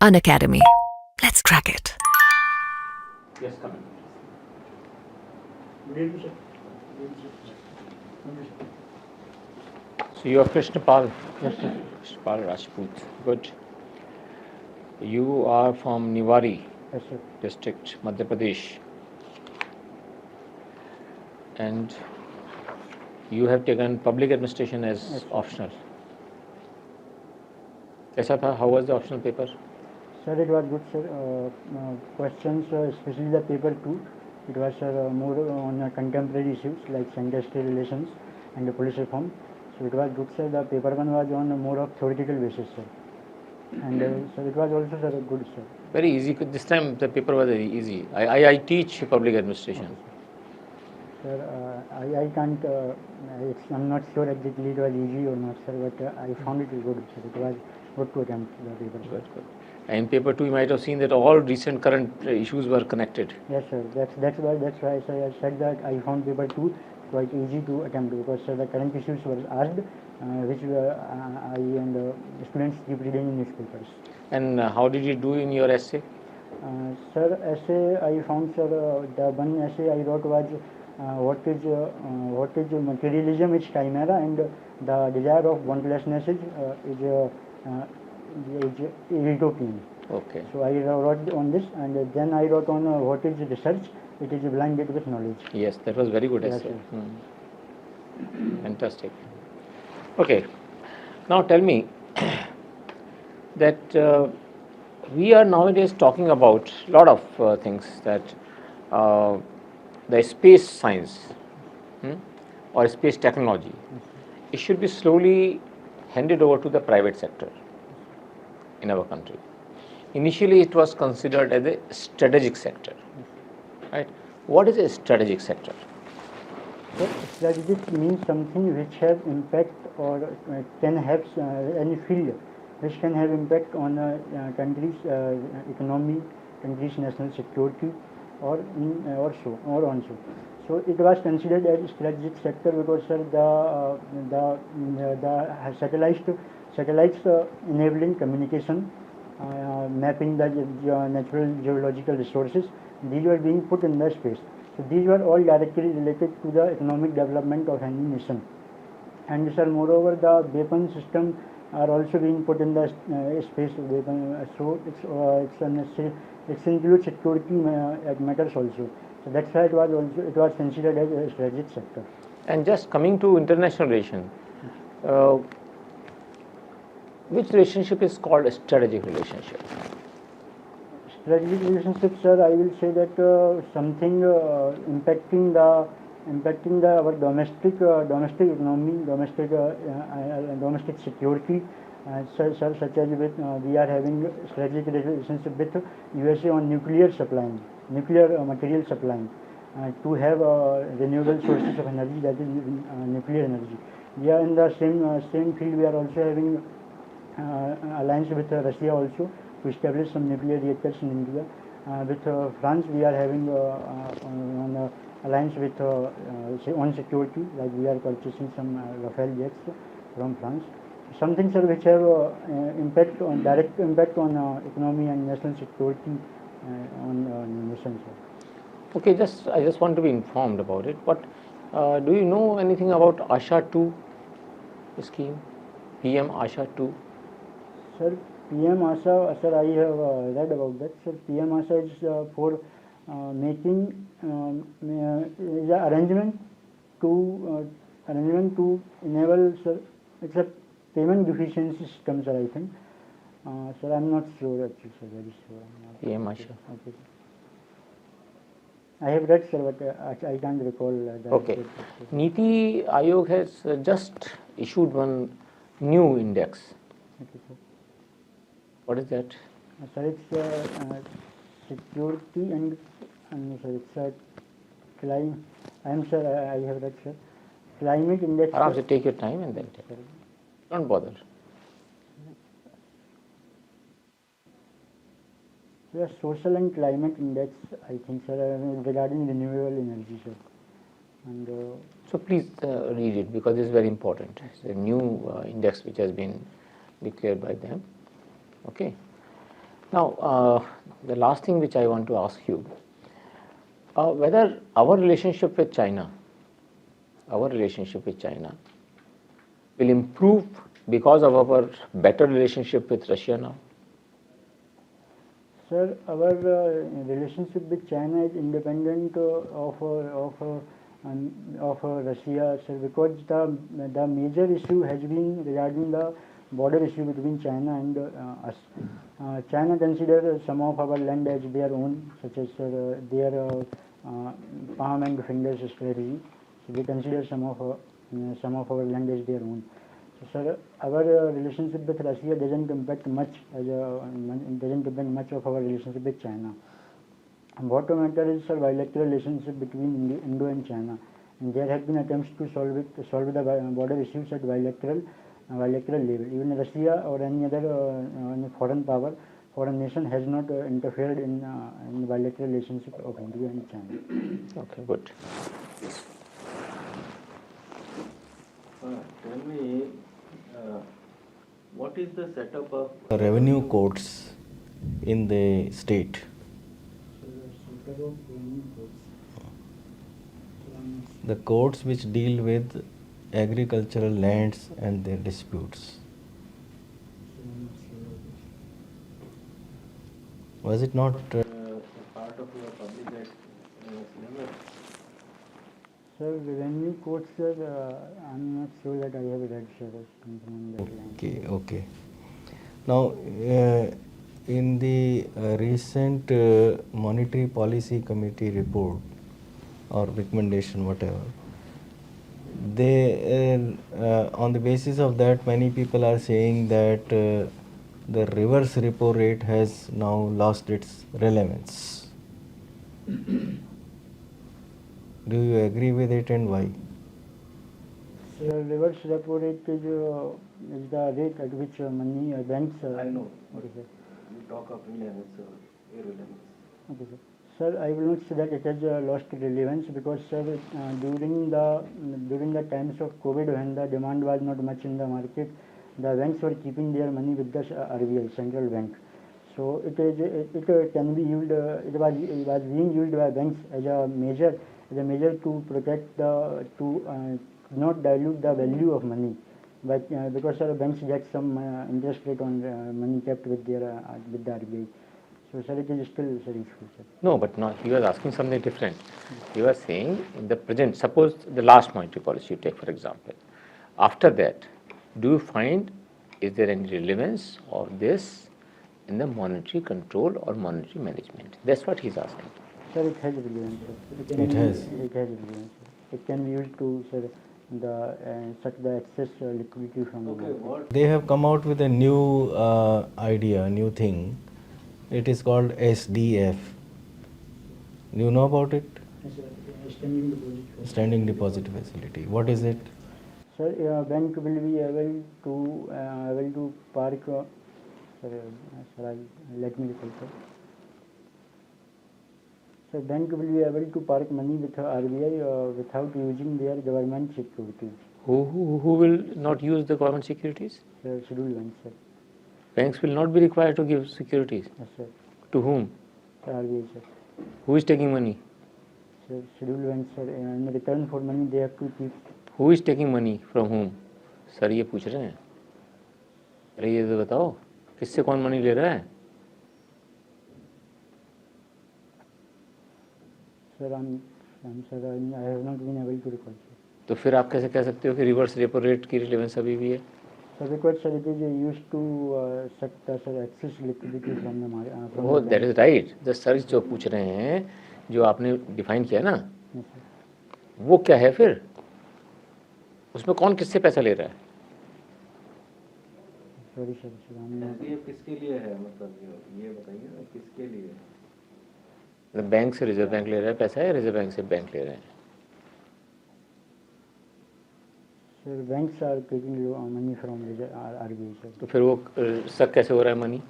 Unacademy. Let's crack it. Yes, come in. Good evening, sir. Good evening, sir. So you are Krishna Pal. Yes, sir. Krishna Pal Rajpoot. Good. You are from Niwari Yes, sir. district, Madhya Pradesh. And you have taken public administration as Yes. optional. Kaisa tha? How was the optional paper? Sir, it was good, sir. Questions, especially the paper 2, it was more on contemporary issues like industrial relations and the police reform. So it was good, sir. The paper 1 was on more of theoretical basis, sir. And sir, it was also, sir, good, sir. Very easy. This time the paper was very easy. I teach public administration. Sir, I can't, I'm not sure exactly it was easy or not, sir, but I found it good, sir. It was good to attempt the paper. Good, good. And in paper 2 you might have seen that all recent current issues were connected. Yes, sir. That's why sir, I said that I found paper 2 quite easy to attempt because sir, the current issues were asked, which I and students keep reading in newspapers. And how did you do in your essay? Sir, essay I found, sir, the one essay I wrote was what is materialism is chimera and the desire of boundlessness is utopian. Okay. So I wrote on this, and then I wrote on what is research. It is blinded with knowledge. Yes, that was very good Yes, essay. sir. Fantastic. Okay. Now tell me that we are nowadays talking about a lot of things that the space science or space technology, it should be slowly handed over to the private sector in our country. Initially, it was considered as a strategic sector, right? What is a strategic sector? So strategic means something which has impact or can have any field which can have impact on a country's economy, country's national security, or on so. So it was considered as strategic sector because sir, the satellites enabling communication, mapping the natural geological resources, these were being put in the space. So these were all directly related to the economic development of any nation. And sir, moreover, the weapon system are also being put in the space weapon. So it includes security matters also. So that's why it was considered as a strategic sector. And just coming to international relation, which relationship is called a strategic relationship? Strategic relationship, sir, I will say that something impacting our domestic economy, domestic security, such as with we are having strategic relationship with USA on nuclear material supplying, to have renewable sources of energy, that is nuclear energy. We are in the same field. We are also having alliance with Russia also to establish some nuclear reactors in India. With France, we are having an alliance with on security, like we are purchasing some Rafale jets from France. Some things are which have direct impact on economy and national security on nations. Okay, I just want to be informed about it. But do you know anything about Asha 2 scheme, PM Asha 2? Sir, PM Asha, sir, I have read about that. Sir, PM Asha is for making is an arrangement to enable, sir, it's a payment deficiency system, sir, I think. Sir, I'm not sure actually, sir, very sure. PM Asha. Okay. I have read, sir, but I can't recall that. Okay. Niti Aayog has just issued one new index. Okay, sir. What is that? Sir, it's security and sir, it's climate. I have read, sir. Climate index. Aram se take your time and then tell. Don't bother. Yes, social and climate index, I think, sir, regarding renewable energy, sir. And so please read it because it's very important. It's a new index which has been declared by them. Okay. Now, the last thing which I want to ask you, whether our relationship with China will improve because of our better relationship with Russia now? Sir, our relationship with China is independent of Russia, sir, because the major issue has been regarding the border issue between China and us. China considers some of our land as their own, such as their palm and fingers strategy. So they consider some of our land as their own. So, sir, our relationship with Russia doesn't impact much of our relationship with China. And what matters is, sir, bilateral relationship between Indo and China. And there have been attempts to solve the border issues at bilateral level. Even Russia or any other foreign nation has not interfered in the bilateral relationship of India and China. Okay, good. Tell me, what is the setup of revenue courts in the state? The courts which deal with agricultural lands and their disputes. Was it not part of your public syllabus? Sir, revenue courts, sir, I'm not sure that I have read, sir, something on that line. Okay. Now, in the recent Monetary Policy Committee report or recommendation, whatever, they on the basis of that, many people are saying that the reverse repo rate has now lost its relevance. Do you agree with it, and why? Sir, reverse repo rate is the rate at which banks. I know. Okay, sir. You talk of relevance or irrelevance. Okay, sir. Sir, I will not say that it has lost relevance, because, sir, during the times of COVID, when the demand was not much in the market, the banks were keeping their money with the RBI, central bank. So it can be used. It was being used by banks as a measure to protect to not dilute the value of money. But because banks get some interest rate on money kept with the RBI. So, sir, it is still useful, sir. No, but not. You are asking something different. You are saying in the present, suppose the last monetary policy you take, for example. After that, do you find, is there any relevance of this in the monetary control or monetary management? That's what he's asking. Sir, it has relevance, sir. It has. It has relevance, sir. It can be used to, sir, suck the excess liquidity from the market. What? They have come out with a new idea, new thing. It is called SDF. Do you know about it? Standing deposit facility. What is it? Sir, bank will be able to park. Let me recall, sir. So bank will be able to park money with RBI without using their government securities. Who will not use the government securities? Scheduled banks, sir. Banks will not be required to give securities. Yes, sir. To whom? RBI, sir. Who is taking money? Sir, scheduled banks, sir. In return for money, they have to keep. Who is taking money from whom? Sir ये पूछ रहे हैं. अरे ये तो बताओ किससे कौन मनी ले रहा है? Sir, I have not been able to recall, sir. तो फिर आप कैसे कह सकते हो कि रिवर्स रेपो रेट की रिलेवेंस अभी भी है? So because, sir, it is used to suck the excess liquidity from the market. Oh, that is right. The search जो पूछ रहे हैं, जो आपने डिफाइन किया ना, Yes, sir. वो क्या है फिर? उसमें कौन किससे पैसा ले रहा है? Sorry, sir. SDF किसके लिए है, मतलब ये बताइए ना, किसके लिए है? मतलब बैंक से रिजर्व बैंक ले रहा है पैसा या रिजर्व बैंक से बैंक ले रहे हैं? Sir, banks are taking money from RBI, sir. तो फिर वो सक कैसे हो रहा है मनी?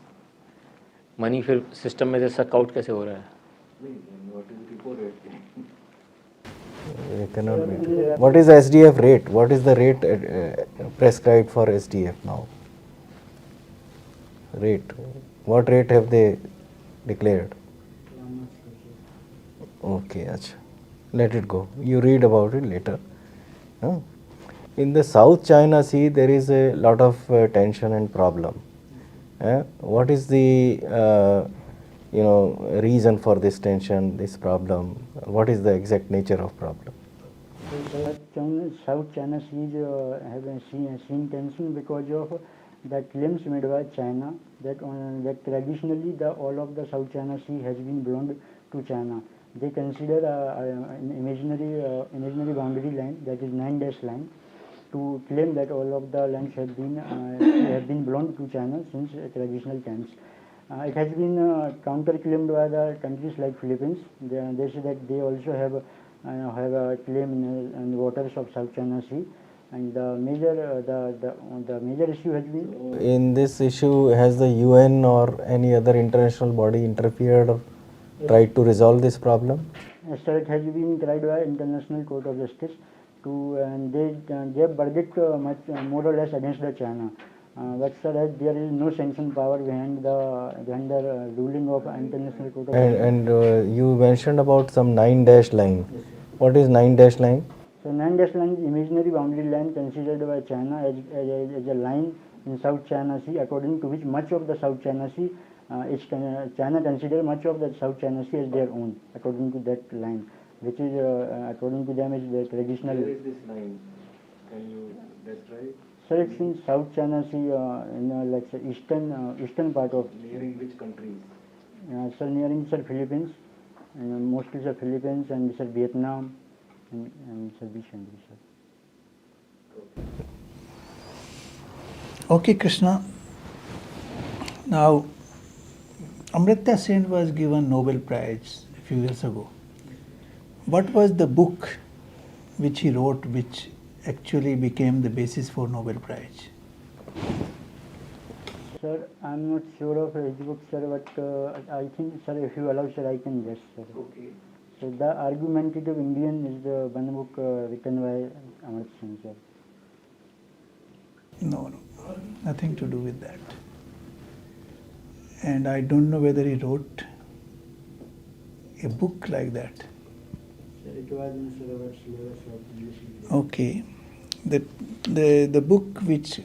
मनी फिर सिस्टम में से सक आउट कैसे हो रहा है? नहीं, what is repo rate? It cannot be. What is SDF rate? What is the rate prescribed for SDF now? Rate. What rate have they declared? Okay, acha. Let it go. You read about it later. Huh? In the South China Sea, there is a lot of tension and problem. What is the reason for this tension, this problem? What is the exact nature of problem? South China Sea have seen tension because of the claims made by China that traditionally all of the South China Sea has been belonged to China. They consider an imaginary boundary line, that is 9-dash line, to claim that all of the lands have been belonged to China since traditional times. It has been counter-claimed by the countries like Philippines. They say that they also have a claim in the waters of South China Sea, and the major issue has been. In this issue, has the UN or any other international body interfered or tried to resolve this problem? Yes, sir, it has been tried by International Court of Justice and they gave verdict much more or less against the China. But sir, as there is no sanction power behind the ruling of International Court of Justice. And you mentioned about some 9-dash line. Yes, What is 9-dash line? so 9-dash line is imaginary boundary line considered by China as a line in South China Sea, according to which much of the South China Sea China consider much of the South China Sea as their own, according to that line, which is according to them is the traditional. Where is this line? Can you describe? So it's in South China Sea, like say eastern part of. Nearing which countries? Sir, nearing sir Philippines, mostly sir Philippines and sir Vietnam and sir these countries, sir. Okay, Krishna. Now, Amartya Sen was given Nobel Prize a few years ago. What was the book which he wrote which actually became the basis for Nobel Prize? Sir, I'm not sure of his book, sir, but I think, sir, if you allow, sir, I can guess, sir. Okay. So the Argumentative Indian is the one book written by Amartya Sen, sir. No, nothing to do with that. And I don't know whether he wrote a book like that. Sir, it was in syllabus of English. Okay. The book which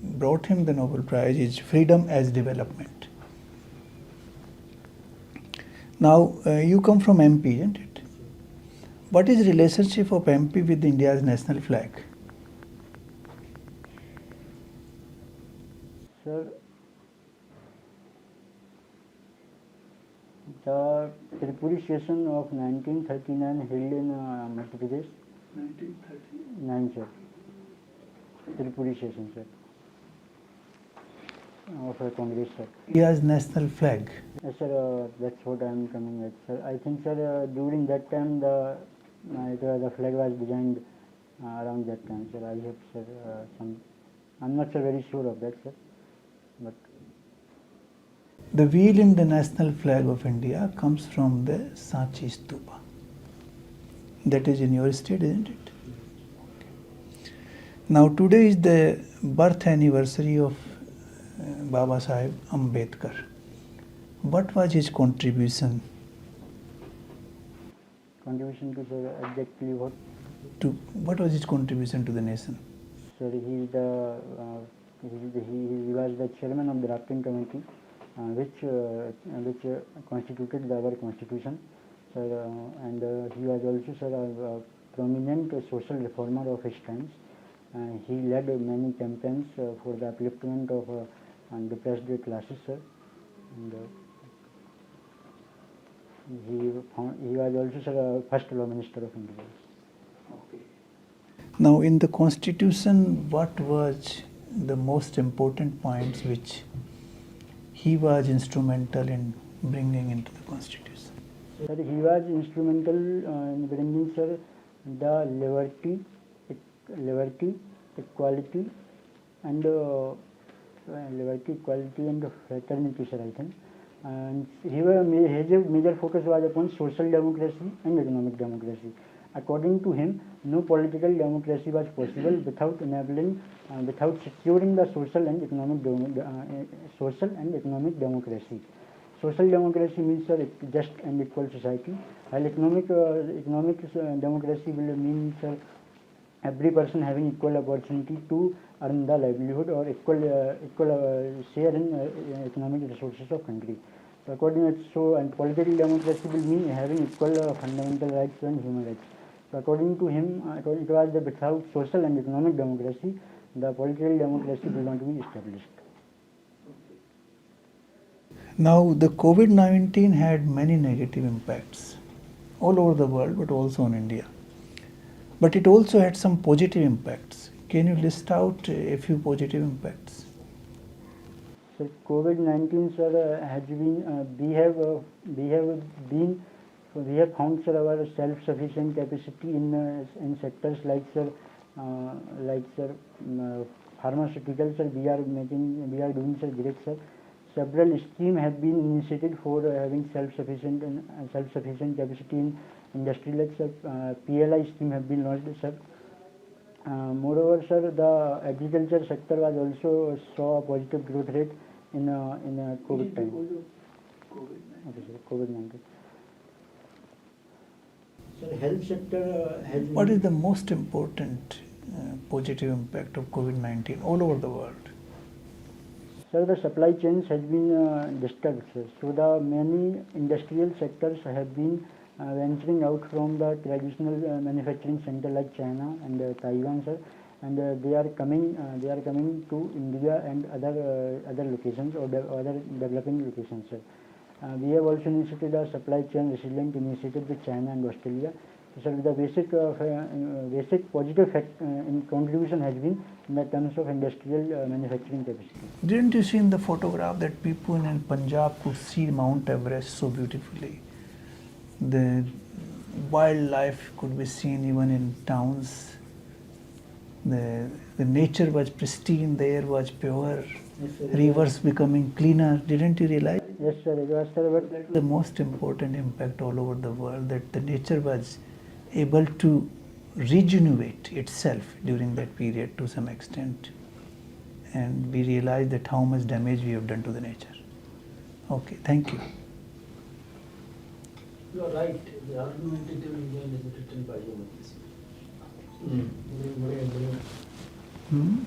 brought him the Nobel Prize is Freedom as Development. Now, you come from MP, isn't it? What is the relationship of MP with India's national flag? Sir, the Tripuri session of 1939 held in Madhya Pradesh. 1939, sir. Tripuri session, sir. Of a Congress, sir. India's national flag. Yes, sir, that's what I am coming at, sir. I think, sir, during that time the flag was designed around that time, sir. I have, sir, I'm not, sir, very sure of that, sir. But the wheel in the national flag of India comes from the Sanchi Stupa. That is in your state, isn't it? Now today is the birth anniversary of Baba Sahib Ambedkar. What was his contribution? Contribution to, sir, exactly what? What was his contribution to the nation? Sir, he was the chairman of the drafting committee, which constituted our constitution, sir, and he was also, sir, a prominent social reformer of his times. He led many campaigns for the upliftment of depressed classes, sir, and he was also, sir, first law minister of India. Okay. Now, in the constitution, what was the most important points which he was instrumental in bringing into the constitution? Sir, he was instrumental in bringing, sir, the liberty, equality, and fraternity, sir, I think. And his major focus was upon social democracy and economic democracy. According to him, no political democracy was possible without without securing the social and economic democracy. Social democracy means a just and equal society, while economic democracy will mean every person having equal opportunity to earn the livelihood or equal share in economic resources of country. So and political democracy will mean having equal fundamental rights and human rights. So according to him, it was that without social and economic democracy, the political democracy will not be established. Now, the COVID-19 had many negative impacts all over the world, but also in India. But it also had some positive impacts. Can you list out a few positive impacts? So COVID-19, sir, has been we have found, sir, our self-sufficient capacity in sectors like pharmaceuticals, sir. We are doing, sir, great, sir. Several schemes have been initiated for having self-sufficient capacity in industry, like, sir. PLI scheme have been launched, sir. Moreover, sir, the agriculture sector was also saw a positive growth rate in COVID time. Okay, sir, COVID-19. Sir, health sector has. What is the most important positive impact of COVID-19 all over the world? Sir, the supply chains has been disturbed, sir. So the many industrial sectors have been venturing out from the traditional manufacturing center like China and Taiwan, sir, and they are coming to India and other locations or other developing locations, sir. We have also initiated a supply chain resilient initiative with China and Australia. So the basic positive in contribution has been in the terms of industrial manufacturing capacity. Didn't you see in the photograph that people in Punjab could see Mount Everest so beautifully? The wildlife could be seen even in towns. The nature was pristine, the air was pure, rivers becoming cleaner. Didn't you realize? Yes, sir. It was, sir, but The most important impact all over the world, that the nature was able to regenerate itself during that period to some extent, and we realized that how much damage we have done to the nature. Okay, thank you. You are right. The argumentative Indian is written by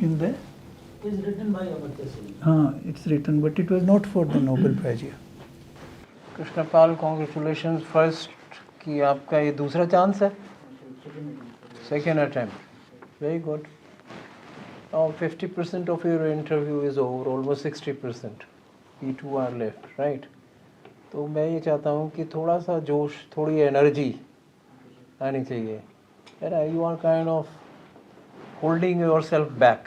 In there? Is written by Amartya Sen. It's written, but it was not for the Nobel Prize here. Krishna Pal, congratulations first कि आपका ये दूसरा chance है, second attempt, very good. Now 50% of your interview is over, almost 60%. E2 are left, right? तो मैं ये चाहता हूँ कि थोड़ा सा जोश, थोड़ी एनर्जी आनी चाहिए. You are kind of holding yourself back.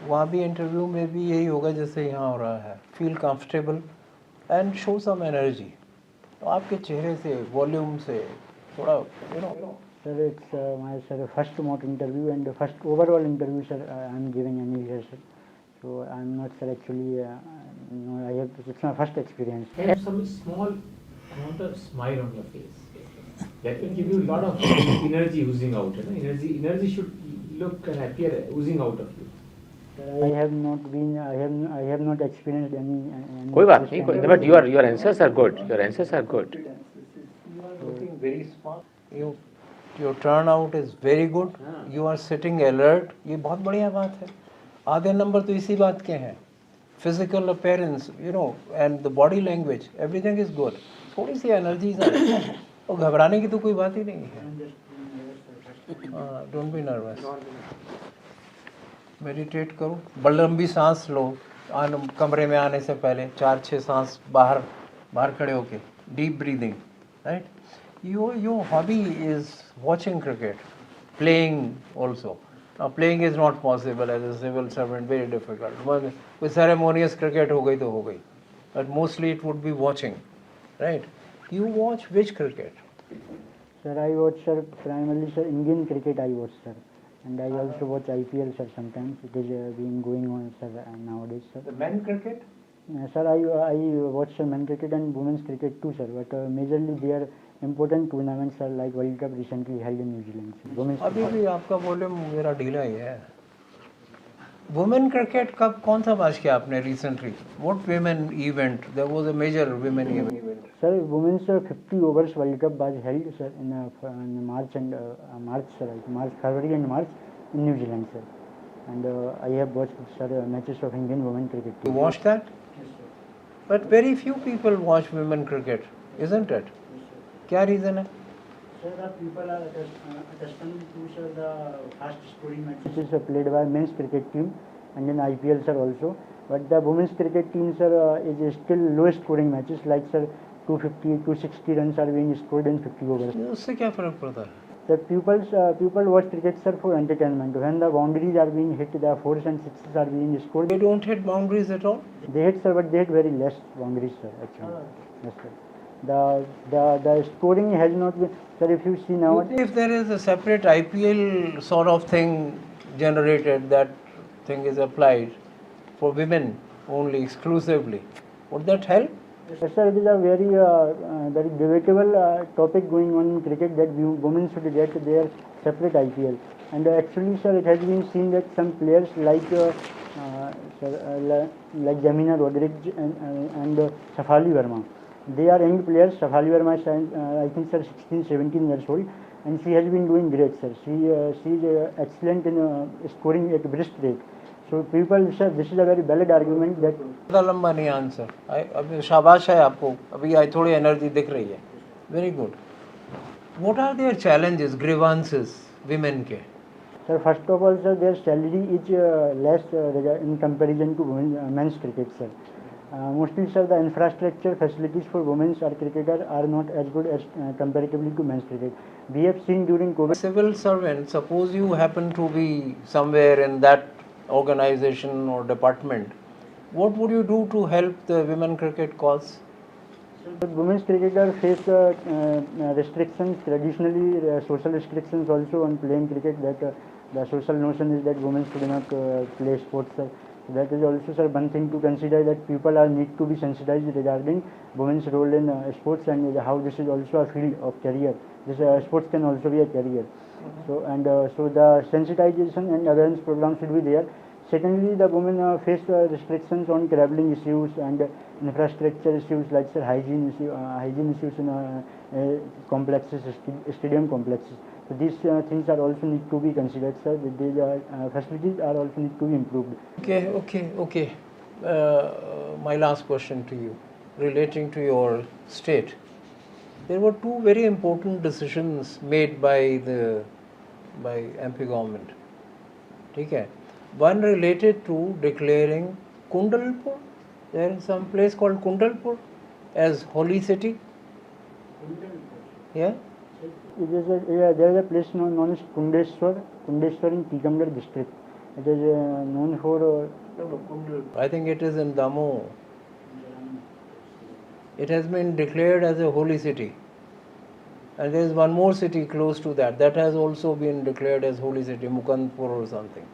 वहाँ भी इंटरव्यू में भी यही होगा जैसे यहाँ हो रहा है. Feel comfortable and show some energy. तो आपके चेहरे से, वॉल्यूम से थोड़ा sir, it's my first mock interview and the first overall interview, sir. I'm giving anywhere, sir. So I'm not, sir, actually. It's my first experience. Have some small amount of smile on your face. That will give you a lot of energy oozing out. Energy should look and appear oozing out of you. I have not experienced any कोई बात नहीं, but your answers are good. Your answers are good. You are looking Very smart. Your turnout is very good. You are sitting alert. ये बहुत बढ़िया बात है. आधे number तो इसी बात के हैं. Physical appearance, and the body language, everything is good. थोड़ी सी एनर्जी और घबराने की तो कोई बात ही नहीं है. Don't be nervous. मेडिटेट करो, बड़ी लंबी सांस लो कमरे में आने से पहले, 4-6 सांस बाहर खड़े होके, deep breathing, right. Your hobby is watching cricket, playing also. Now playing is not possible as a civil servant, very difficult. With ceremonious cricket हो गई तो हो गई, but mostly it would be watching, right? You watch which cricket? Sir, I watch, sir, primarily, sir, Indian cricket I watch, sir. And I also watch IPL, sir, sometimes. It is being going on, sir, nowadays, sir. The men cricket? Sir, I watch men cricket and women's cricket too, sir. But majorly they are important tournaments are like World Cup recently held in New Zealand. Women's अभी भी आपका volume मेरा ढीला ही है. Women cricket कब कौन सा match किया आपने recently? What women event? There was a major women event. Sir, women's 50 overs World Cup was held, sir, in March and February and March in New Zealand, sir. And I have watched, sir, matches of Indian women cricket You team. watched that? But very few people watch women cricket, isn't it? क्या reason है? Sir, the people are accustomed to, sir, the fast scoring matches played by men's cricket team and in IPL, sir, also. But the women's cricket team, sir, is still low scoring matches like, sir, 250, 260 runs are being scored in 50 overs. उससे क्या फर्क पड़ता है? The people watch cricket, sir, for entertainment. When the boundaries are being hit, the fours and sixes are being scored. They don't hit boundaries at all? They hit, sir, but they hit very less boundaries, sir, actually. Yes, sir. The scoring has not been, sir, if you see now. If there is a separate IPL sort of thing generated, that thing is applied for women only exclusively, would that help? Yes, sir, it is a very debatable topic going on in cricket that women should get their separate IPL. And actually, sir, it has been seen that some players like demeanor and Shafali Verma, they are young players. Shafali Verma is, I think, sir, 16, 17 years old, and she has been doing great, sir. She is excellent in scoring at brisk rate. So people, sir, this is a very valid argument that. ज़्यादा लंबा नहीं answer. अभी शाबाश है आपको. अभी आई थोड़ी energy दिख रही है. Very good. What are their challenges, grievances, women के? Sir, first of all, sir, their salary is less in comparison to men's cricket, sir. Mostly, sir, the infrastructure facilities for women's cricketers are not as good as comparatively to men's cricket. We have seen during COVID. Civil servant, suppose you happen to be somewhere in that organization or department, what would you do to help the women cricket cause? So, women's cricketers face restrictions, traditionally social restrictions also on playing cricket, that the social notion is that women should not play sports. Sir. So that is also, sir, one thing to consider, that people need to be sensitized regarding women's role in sports and how this is also a field of career. This sports can also be a career. So so the sensitization and awareness program should be there. Secondly, the women face restrictions on traveling issues and infrastructure issues like, sir, hygiene issues in complexes, stadium complexes. So these things are also need to be considered, sir. These facilities are also need to be improved. Okay. My last question to you, relating to your state. There were two very important decisions made by MP government. Okay. One related to declaring Kundalpur. There is some place called Kundalpur as holy city. Yeah. There is a place known as Kundeswar in Tikamgarh district. It is known for. I think it is in Damoh. It has been declared as a holy city. And there is one more city close to that. That has also been declared as holy city, Mukandpur or something.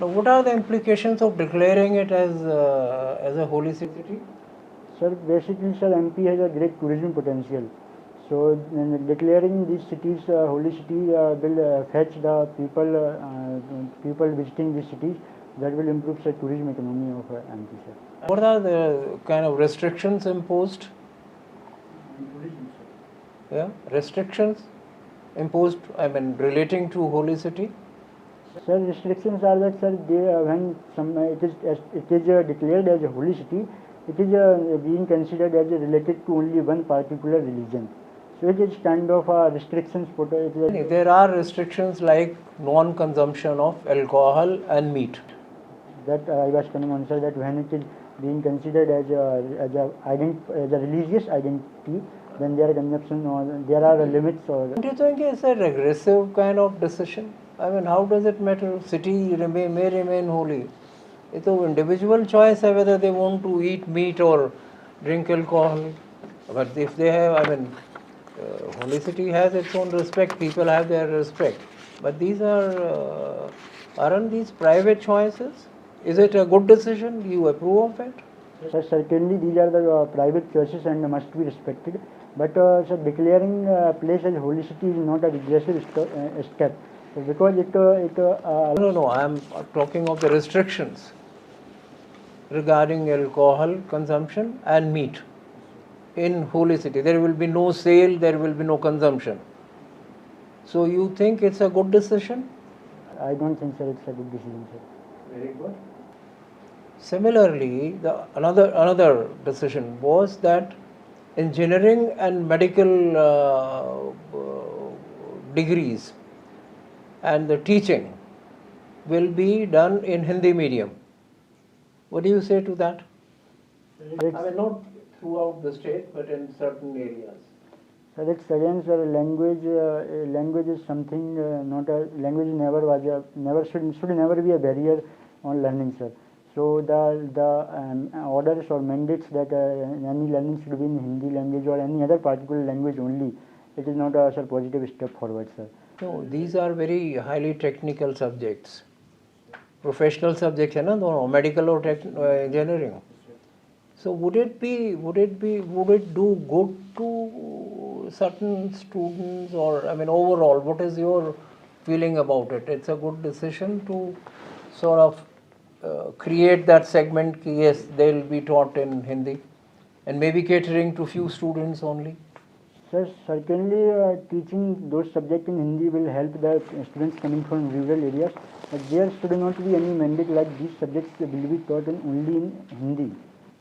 Now, what are the implications of declaring it as a holy city? Sir, basically, sir, MP has a great tourism potential. So, declaring these cities holy city will fetch the people visiting these cities. That will improve the tourism economy of MP, sir. What are the kind of restrictions imposed? Yeah, restrictions imposed, relating to holy city? Sir, restrictions are that, sir, when it is declared as a holy city, it is being considered as related to only one particular religion. So it is kind of restrictions. There are restrictions like non-consumption of alcohol and meat. That I was coming on, sir, that when it is being considered as a religious identity, then there are consumption or there are limits. Or don't you think it's a regressive kind of decision? How does it matter? City may remain holy. It's an individual choice whether they want to eat meat or drink alcohol. But if they have, holy city has its own respect. People have their respect. But these aren't these private choices? Is it a good decision? Do you approve of it? Sir, certainly these are the private choices and must be respected. But sir, declaring a place as holy city is not a regressive step. So because No, I am talking of the restrictions regarding alcohol consumption and meat in holy city. There will be no sale, there will be no consumption. So you think it's a good decision? I don't think, sir, it's a good decision, sir. Very good. Similarly, another decision was that engineering and medical degrees and the teaching will be done in Hindi medium. What do you say to that? I mean, not throughout the state, but in certain areas. Sir, it's again, sir, language is something, not a language should never be a barrier on learning, sir. So the orders or mandates that any learning should be in Hindi language or any other particular language only, it is not a, sir, positive step forward, sir. No, these are very highly technical subjects, professional subjects, no, medical or engineering. So would it do good to certain students, or I mean overall, what is your feeling about it? It's a good decision to sort of create that segment. Yes, they will be taught in Hindi, and maybe catering to few students only. Sir, certainly teaching those subjects in Hindi will help the students coming from rural areas, but there should not be any mandate like these subjects will be taught only in Hindi.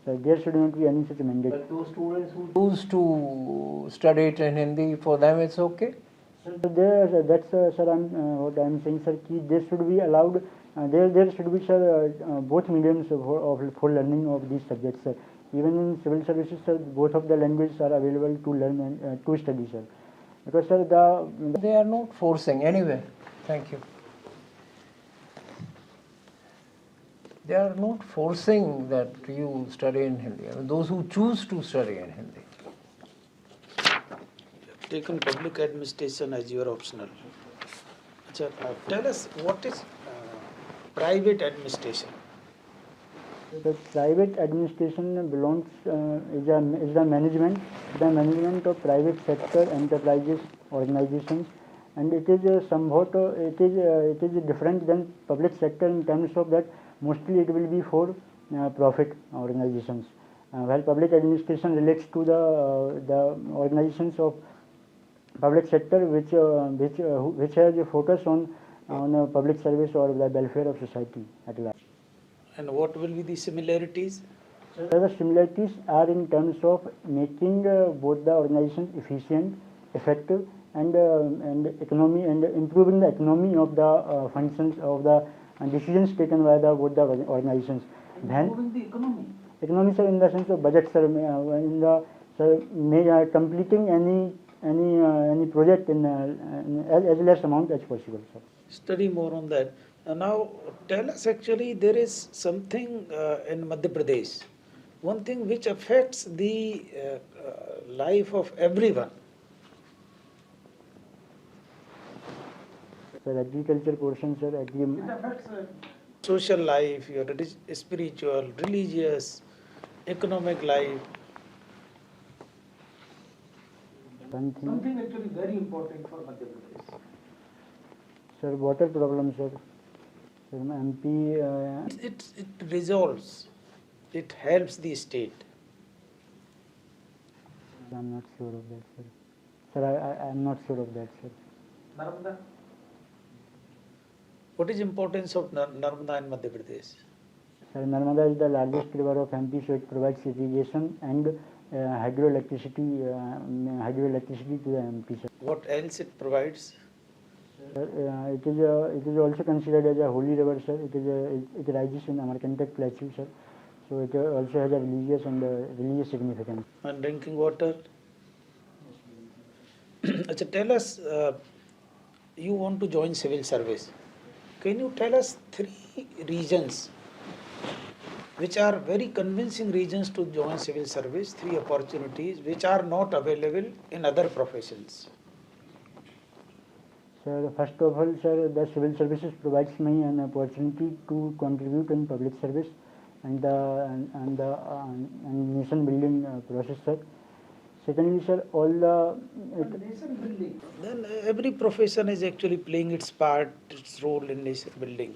So there should not be any such mandate. But those students who choose to study it in Hindi, for them it's okay? So that's sir, what I'm saying, sir, they should be allowed, there should be, sir, both mediums for learning of these subjects, sir. Even in civil services, sir, both of the languages are available to learn and to study, sir. Because, sir, they are not forcing anyway. Thank you. They are not forcing that you study in Hindi. I mean, those who choose to study in Hindi. Taken public administration as your optional. Tell us what is private administration. The private administration belongs is the management of private sector enterprises, organizations, and it is somewhat it is different than public sector in terms of that mostly it will be for profit organizations, while public administration relates to the organizations of public sector which has a focus on public service or the welfare of society at large. And what will be the similarities? So the similarities are in terms of making both the organizations efficient, effective, and economy, and improving the economy of the functions of the decisions taken by both the organizations. Improving the economy. Economy, sir, in the sense of budget, sir, in the completing any project in as less amount as possible, sir. Study more on that. Now tell us, actually there is something in Madhya Pradesh, one thing which affects the life of everyone. Sir, agriculture portion, sir, It affects social life, your spiritual, religious, economic life. Something actually very important for Madhya Pradesh. Sir, water problem, sir. Sir, MP. It resolves, it helps the state. I'm not sure of that, sir. Sir, I'm not sure of that, sir. Narmada. What is importance of Narmada in Madhya Pradesh? Sir, Narmada is the largest river of MP, so it provides irrigation and hydroelectricity to the MP, sir. What else it provides? It is also considered as a holy river, sir. It rises in Amarkantak plateau, sir. So it also has a religious and religious significance. And drinking water. Tell us, you want to join civil service. Can you tell us 3 reasons which are very convincing reasons to join civil service, 3 opportunities which are not available in other professions? Sir, first of all, sir, the civil services provides me an opportunity to contribute in public service and nation building process, sir. Secondly, sir, all the Then every profession is actually playing its part, its role in nation building.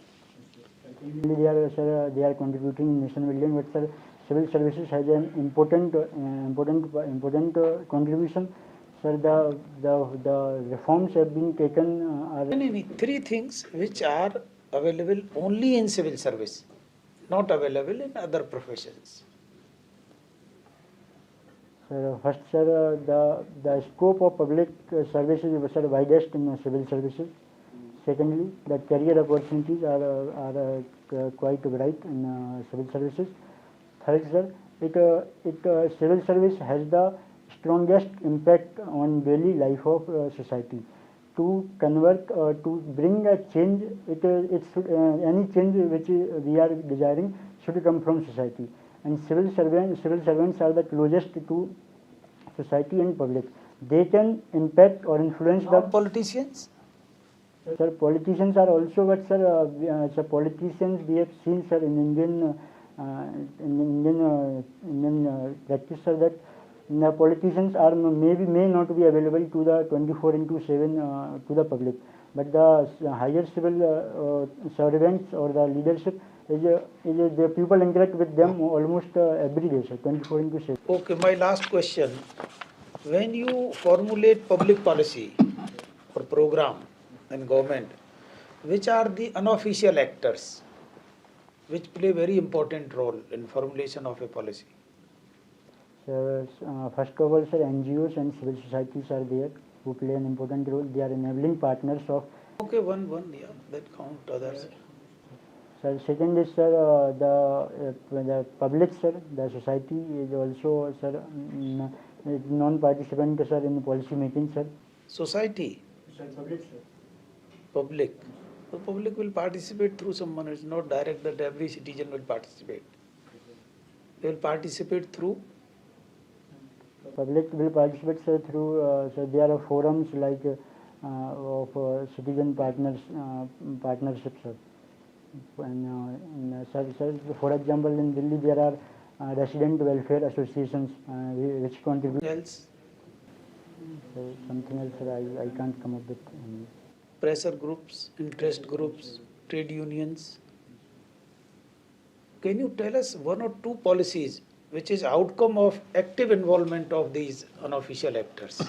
they are, sir, they are contributing in nation building, but sir, civil services has an important contribution. Sir, the reforms have been taken are Three things which are available only in civil service, not available in other professions. sir, first, sir, the scope of public services is, sir, widest in civil services. Secondly, the career opportunities are quite bright in civil services. Third, sir, civil service has the strongest impact on daily life of society. To convert, to bring a change, it should, any change which we are desiring should come from society. And civil servants are the closest to society and public. They can impact or influence the Politicians? Sir, politicians are also, but sir, politicians we have seen, sir, in Indian practice, sir, that the politicians are may not be available to the 24/7 to the public, but the higher civil servants or the leadership the people interact with them almost every day, sir, 24/7. Okay, my last question. When you formulate public policy or program in government, which are the unofficial actors which play very important role in formulation of a policy? Sir, first of all, sir, NGOs and civil societies are there who play an important role. They are enabling partners of. Okay, one, yeah, that count others. Sir, second is, sir, the public, sir, the society is also, sir, non-participant, sir, in policy making, sir. Society? Sir, public, sir. Public. The public will participate through someone. It's not direct that every citizen will participate. They will participate through. Public will participate, sir, through. So there are forums like of citizen partnerships, sir. And sir, for example, in Delhi there are resident welfare associations which contribute. Else? Something else, sir, I can't come up with. Pressure groups, interest groups, trade unions. Can you tell us one or two policies which is outcome of active involvement of these unofficial actors?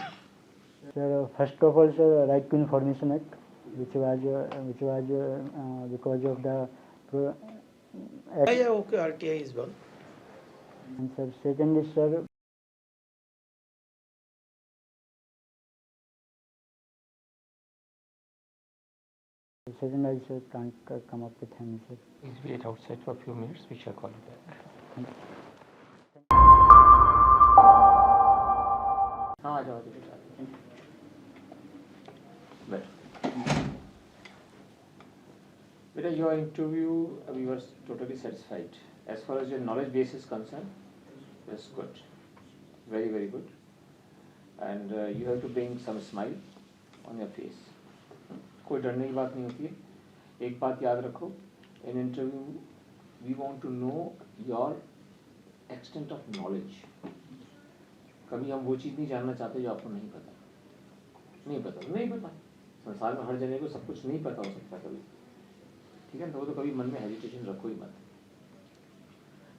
Sir, first of all, sir, Right to Information Act, which was because of the. Yeah, okay, RTI is one. And sir, second is, sir. Second, I sir can't come up with him, sir. Please wait outside for a few minutes. We shall call you back. Thank you. हाँ आ जाओ बेटा बेटा your interview we were totally satisfied as far as your knowledge base is concerned. That's good, very good, and you have to bring some smile on your face. कोई डरने की बात नहीं होती है. एक बात याद रखो, in interview we want to know your extent of knowledge. कभी हम वो चीज़ नहीं जानना चाहते जो आपको नहीं पता. संसार में हर जने को सब कुछ नहीं पता हो सकता कभी, ठीक है, तो वो तो कभी मन में हेजिटेशन रखो ही मत.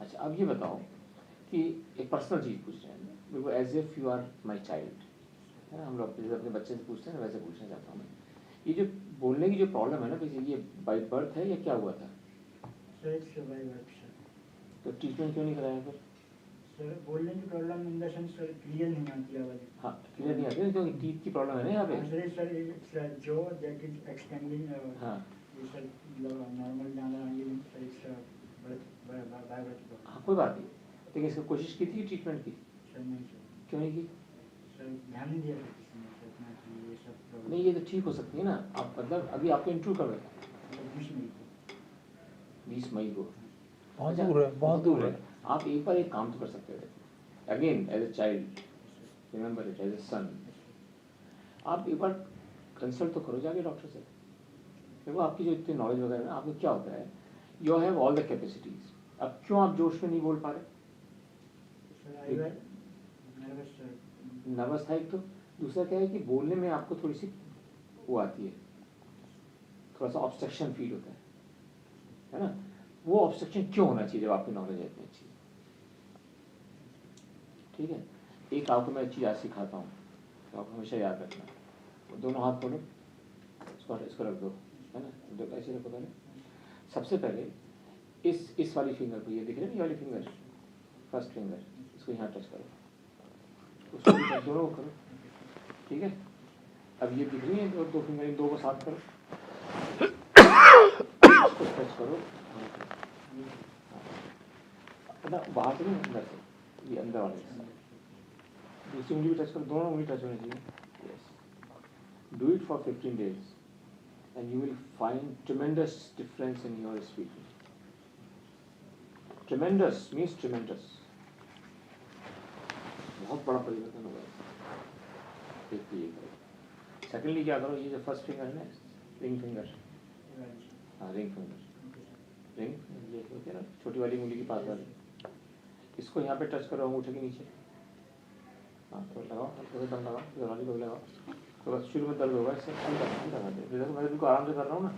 अच्छा, अब ये बताओ कि एक पर्सनल चीज़ पूछ रहे हैं बिल्कुल as if you are my child, है ना. हम लोग जैसे अपने बच्चे से पूछते हैं वैसे पूछना चाहता हूँ मैं. ये जो बोलने की जो प्रॉब्लम है ना, बेसिकली ये बाय बर्थ है या क्या हुआ था? तो ट्रीटमेंट क्यों नहीं कराया फिर? सर, बोलने की problem in the sense sir clear नहीं आती आवाज. हाँ, क्लियर नहीं आती है क्योंकि टीथ की प्रॉब्लम है ना यहाँ पे. सर जो दैट इज एक्सटेंडिंग. हाँ, ये सर नॉर्मल जाना ये सर हाँ, कोई बात नहीं. लेकिन इसकी कोशिश की थी ट्रीटमेंट की? सर नहीं सर. क्यों नहीं की? सर ध्यान नहीं दिया किसी ने सर इतना कि ये सब प्रॉब्लम. नहीं, ये तो ठीक हो सकती है ना. आप मतलब अभी आपको इंटरव्यू कब है? 20 मई को. बहुत दूर है, बहुत दूर है. आप एक बार एक काम तो कर सकते थे. Again as a child, remember it, as a son. आप एक बार कंसल्ट तो करो जाके डॉक्टर से. देखो आपकी जो इतनी नॉलेज वगैरह है, आपको क्या होता है, you have all the capacities, अब क्यों आप जोश में नहीं बोल पा रहे? नर्वस था एक तो, दूसरा क्या है कि बोलने में आपको थोड़ी सी वो आती है, थोड़ा सा ऑब्स्ट्रक्शन फील होता है ना? वो ऑब्स्ट्रक्शन क्यों होना चाहिए जब आपकी नॉलेज है इतनी अच्छी? ठीक है, एक आपको मैं चीज़ आज सिखाता हूँ तो आप हमेशा याद रखना। दोनों हाथ खोलो, इसको रख दो, है ना? ऐसे रखो पहले। सबसे पहले इस वाली फिंगर को, ये दिख रही है ना, ये वाली फिंगर, फर्स्ट फिंगर, इसको यहाँ टच करो, उसको भी टच, दोनों को करो, ठीक है? अब ये दिख रही है दो फिंगर, इन दो को साथ करो, इसको टच करो, ना बाहर से नहीं, अंदर से, ये अंदर वाले से। दूसरी उंगली भी टच करो, दोनों उंगली टच होनी चाहिए। Yes, do it for 15 days and you will find tremendous difference in your speaking. Tremendous means tremendous. बहुत बड़ा परिवर्तन होगा। एक तो ये करो। सेकेंडली क्या करो, ये जो फर्स्ट फिंगर है ना, रिंग फिंगर, हाँ रिंग फिंगर, रिंग ये होती है ना छोटी वाली उंगली के पास वाली, इसको यहाँ पे टच करो अंगूठे के नीचे, हाँ तो लगाओ, हल्का सा दम लगाओ, इधर वाली को लगाओ, तो बस शुरू में दर्द होगा, इससे हल्का लगा दे, जैसे मैं बिल्कुल आराम से कर रहा हूँ ना,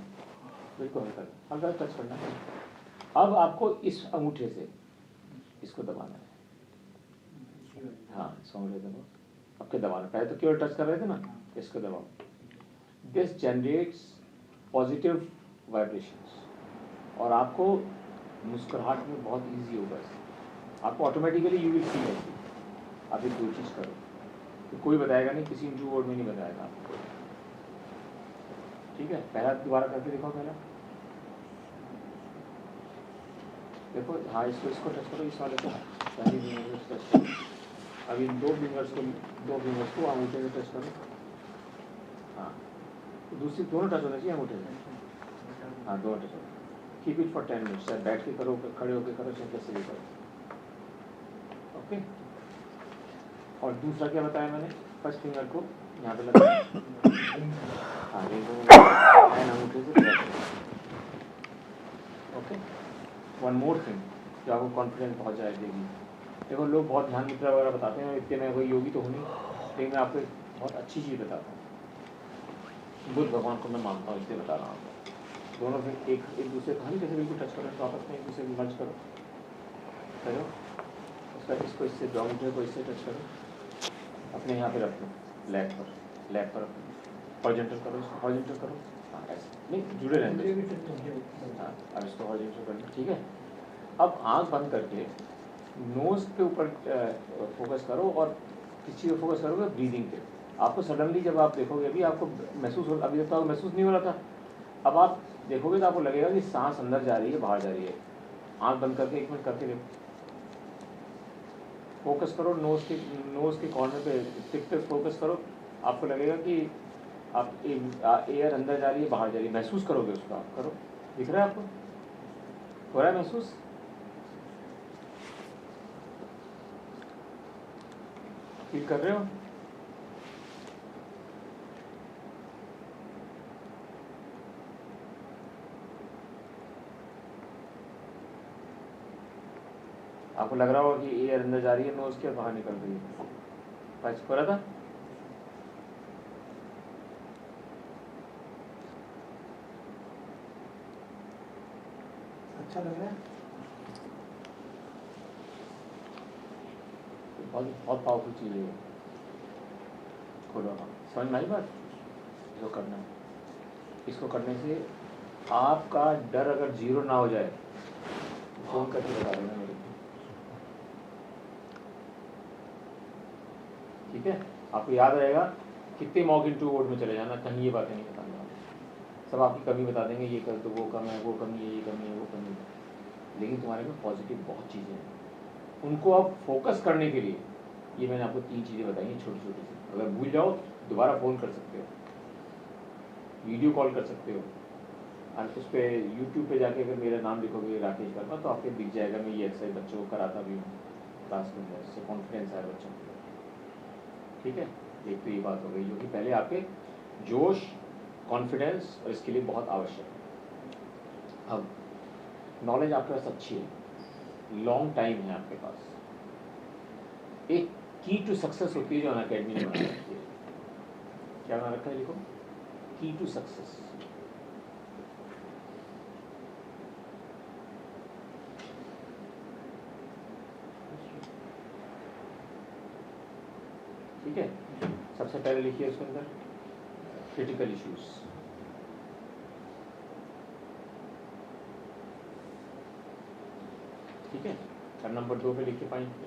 बिल्कुल हल्का टच करना है। अब आपको इस अंगूठे से इसको दबाना है, हाँ इस अंगूठे दबाओ, अब क्या दबाना, पहले तो केवल टच कर रहे थे ना, इसको दबाओ। दिस जनरेट्स पॉजिटिव वाइब्रेशंस और आपको मुस्कुराहट में बहुत इजी होगा, आपको ऑटोमेटिकली यू विल फील ऐसी। आप एक कोशिश करो, तो कोई बताएगा नहीं, किसी इंटरव्यू बोर्ड में नहीं बताएगा आपको, ठीक है? पहला दोबारा करके देखो, पहला देखो, हाँ इसको टच करो, इस वाले को पहली फिंगर से टच करो, अब इन दो फिंगर्स को अंगूठे से टच करो, हाँ दूसरी दोनों टच होना चाहिए अंगूठे से, हाँ दोनों टच हो। कीप इट फॉर 10 minutes, चाहे बैठ के करो, खड़े होकर करो, चाहे कैसे भी करो, ओके? और दूसरा क्या बताया मैंने, फर्स्ट फिंगर को यहाँ पे लगा, हाँ रिंग को अंगूठे से टच करो, ओके? वन मोर थिंग जो आपको कॉन्फिडेंस बहुत ज़्यादा देगी, देखो लोग बहुत ध्यान मुद्रा वगैरह बताते हैं, इतने मैं कोई योगी तो हूँ नहीं, लेकिन मैं आपको एक बहुत अच्छी चीज़ बताता हूँ। बुद्ध भगवान को मैं मानता हूँ, इसलिए बता रहा हूँ आपको। दोनों फिर एक दूसरे को हल्के से बिल्कुल टच करो, तो आपस में एक दूसरे को मर्ज करो, उसका इसको इससे दो अंगूठे को इससे टच करो, अपने यहाँ पे रख लो, लैग पर रखो, हॉरिजॉन्टल करो, इसको हॉरिजॉन्टल करो, हाँ ऐसे नहीं जुड़े रहने, हाँ अब इसको हॉरिजॉन्टल कर लो, ठीक है? अब आँख बंद करके नोज़ के ऊपर फोकस करो और किस चीज़ पर फोकस करोगे, ब्रीदिंग पे। आपको सडनली जब आप देखोगे, अभी आपको महसूस हो, अभी तक तो महसूस नहीं हो रहा था, अब आप देखोगे तो आपको लगेगा कि सांस अंदर जा रही है, बाहर जा रही है। आँख बंद करके 1 मिनट करके देखो, फोकस करो नोज़ के कॉर्नर पे, टिप पे फोकस करो, आपको लगेगा कि आप एयर अंदर जा रही है, बाहर जा रही है, महसूस करोगे उसका, आप करो, दिख रहा है आपको, हो रहा है महसूस? फील कर रहे हो? आपको लग रहा होगा कि एयर अंदर जा रही है नोज के, बाहर निकल रही है, पाँच हो रहा था? अच्छा लग रहा है? बहुत पावरफुल चीज़ है ये, खोलो, हाँ समझ में आई बात? जो करना है, इसको करने से आपका डर अगर 0 ना हो जाए, फोन करके बता देना मेरे को, ठीक है? आपको याद रहेगा, कितने मॉक इंटरव्यू बोर्ड में चले जाना, कहीं ये बातें नहीं बताना, सब आपकी कमी बता देंगे, ये कर दो, वो कम है, वो कमी है, ये कमी है, वो कमी है, लेकिन तुम्हारे में पॉजिटिव बहुत चीज़ें हैं, उनको आप फोकस करने के लिए, ये मैंने आपको 3 चीज़ें बताई हैं छोटी छोटी सी, अगर भूल जाओ दोबारा फ़ोन कर सकते हो, वीडियो कॉल कर सकते हो, और उस पर यूट्यूब पे जाके अगर मेरा नाम लिखोगे राकेश वर्मा तो आपके दिख जाएगा, मैं ये एक्सरसाइज बच्चों को कराता भी हूँ क्लास में, इससे कॉन्फिडेंस आया बच्चों को, ठीक है? एक तो ये बात हो गई जो कि पहले आपके जोश, कॉन्फिडेंस और इसके लिए बहुत आवश्यक है। अब नॉलेज आपके पास अच्छी है, लॉन्ग टाइम है आपके पास, एक की टू सक्सेस होती है जो अनअकैडमी ने बना रखी है। क्या बना रखा है, देखो, की टू सक्सेस। ठीक है, सबसे पहले लिखिए उसके अंदर क्रिटिकल इश्यूज। ठीक है, अब नंबर 2 पे लिखिए पॉइंट पे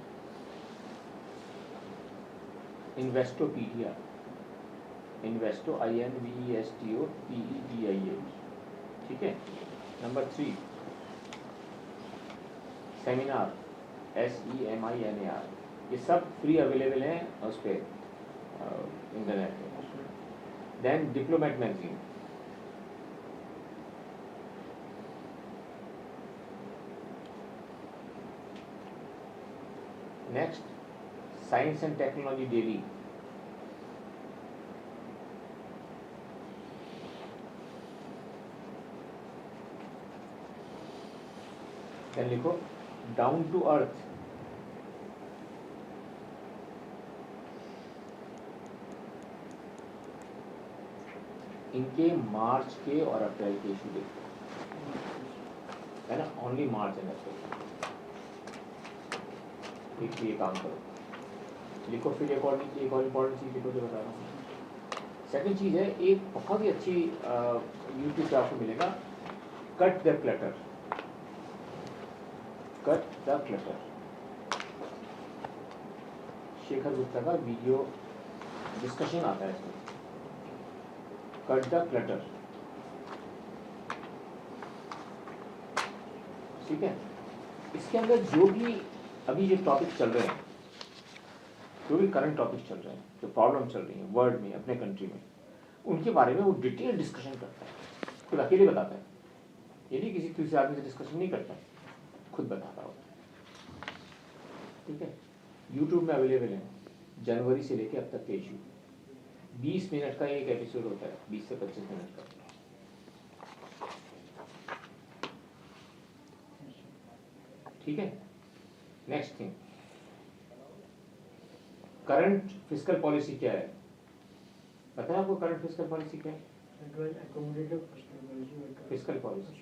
इन्वेस्टोपीडिया, इन्वेस्टो INVESTOPEDIA। ठीक है, नंबर 3 सेमिनार SEMINAR, ये सब फ्री अवेलेबल हैं उस पर इंटरनेट पे। Then diplomat magazine, next science and technology daily, then लिखो डाउन टू अर्थ, इनके मार्च के और अप्रैल के इशू देखो, है ना, ओनली मार्च एंड अप्रैल। एक ये काम करो, लिखो। फिर एक और इम्पोर्टेंट चीज़ लिखो जो बता रहा हूँ। सेकंड चीज़ है, एक बहुत ही अच्छी यूट्यूब पे आपको मिलेगा, cut the clutter, cut the clutter, Shekhar Gupta का वीडियो डिस्कशन आता है इसमें, कट द क्लटर। ठीक है, इसके अंदर जो भी अभी जो टॉपिक चल रहे हैं, जो भी करंट टॉपिक चल रहे हैं, जो प्रॉब्लम चल रही है वर्ल्ड में, अपने कंट्री में, उनके बारे में वो डिटेल डिस्कशन करता है, खुद अकेले बताता है, ये नहीं किसी दूसरे आदमी से डिस्कशन नहीं करता है, खुद बताता होता है। ठीक है, यूट्यूब में अवेलेबल है, जनवरी से लेके अब तक के इशू, 20 मिनट का एक एपिसोड होता है, 20 से 25 मिनट का। ठीक है, next thing, current fiscal policy क्या है, पता है आपको करंट फिस्कल पॉलिसी क्या है? फिस्कल पॉलिसी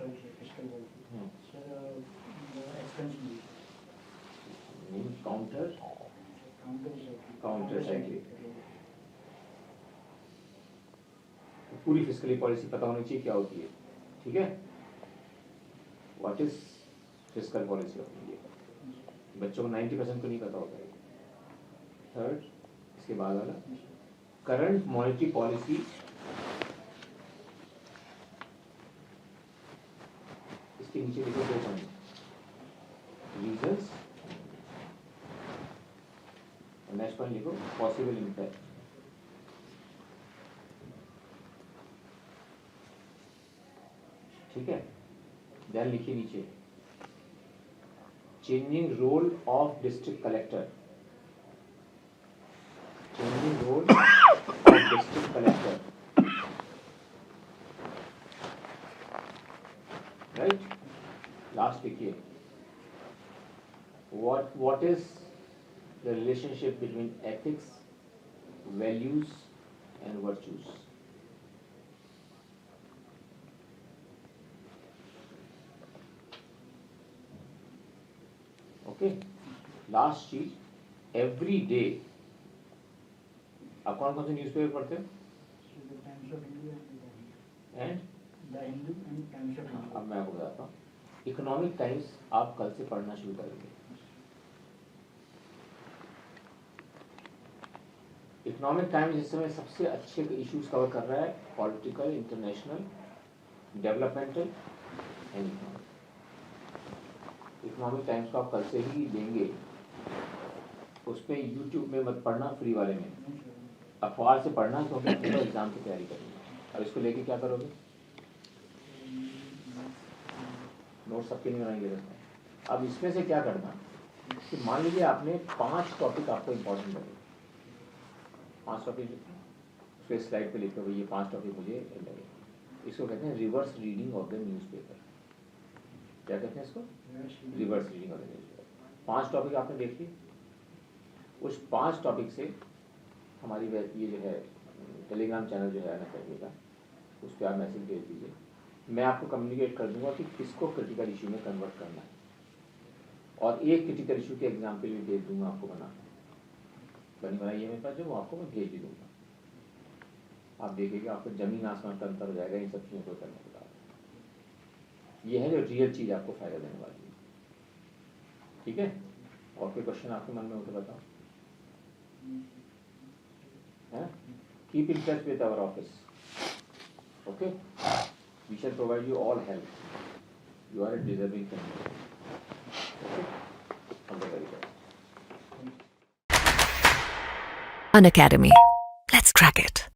काउंटर साइक्लिक, पूरी फिस्कली पॉलिसी पता होनी चाहिए क्या होती है। ठीक है, what is fiscal policy of India, बच्चों को 90% को नहीं पता होता है। थर्ड, इसके बाद वाला करंट मॉनेटरी पॉलिसी, इसके नीचे लिखो 2 पॉइंट, रीजंस, नेक्स्ट पॉइंट लिखो पॉसिबल इम्पैक्ट। ठीक है, देन लिखिए नीचे changing role of district collector, changing role of district collector, right? Last देखिए, what is the relationship between ethics, values and virtues? Okay, last चीज, every day, आप कौन कौन से न्यूज़पेपर पढ़ते हैं? एंड अब मैं आपको बताता हूँ, इकोनॉमिक टाइम्स आप कल से पढ़ना शुरू करेंगे। इकोनॉमिक टाइम्स इस समय सबसे अच्छे इश्यूज कवर कर रहा है, political, international, developmental and economic times को आप कल से ही देंगे। उसमें यूट्यूब में मत पढ़ना, फ्री वाले में अखबार से पढ़ना, क्योंकि पूरा एग्जाम की तैयारी करनी है। अब इसको लेके क्या करोगे, नोट्स सबके नहीं बनाएंगे दोस्तों। अब इसमें से क्या करना कि मान लीजिए आपने 5 टॉपिक आपको इम्पोर्टेंट लगे, 5 टॉपिक उसके स्लाइड पे लिखे हुए, ये 5 टॉपिक मुझे लगे। इसको कहते हैं reverse reading of the newspaper. क्या कहते हैं इसको? Reverse reading of the newspaper. 5 topic आपने देख लिए, उस 5 टॉपिक से हमारी ये जो है टेलीग्राम चैनल जो है अनअकैडमी का, उस पर आप मैसेज भेज दीजिए, मैं आपको कम्युनिकेट कर दूंगा कि किसको क्रिटिकल इशू में कन्वर्ट करना है, और एक क्रिटिकल इशू के एग्जाम्पल भी भेज दूंगा आपको बनी बनाई है मेरे पास, जो वो आपको मैं भेज भी दूंगा। आप देखिएगा आपको जमीन आसमान का अंतर हो जाएगा इन सब चीज़ों को करने के बाद। ये है जो रियल चीज़ आपको फ़ायदा देने वाली है। ठीक है, और कोई क्वेश्चन आपके मन में हो तो बताओ। Keep in touch with our office, okay, we shall provide you all help, you are a deserving candidate, okay, all the very best. Unacademy. Let's crack it.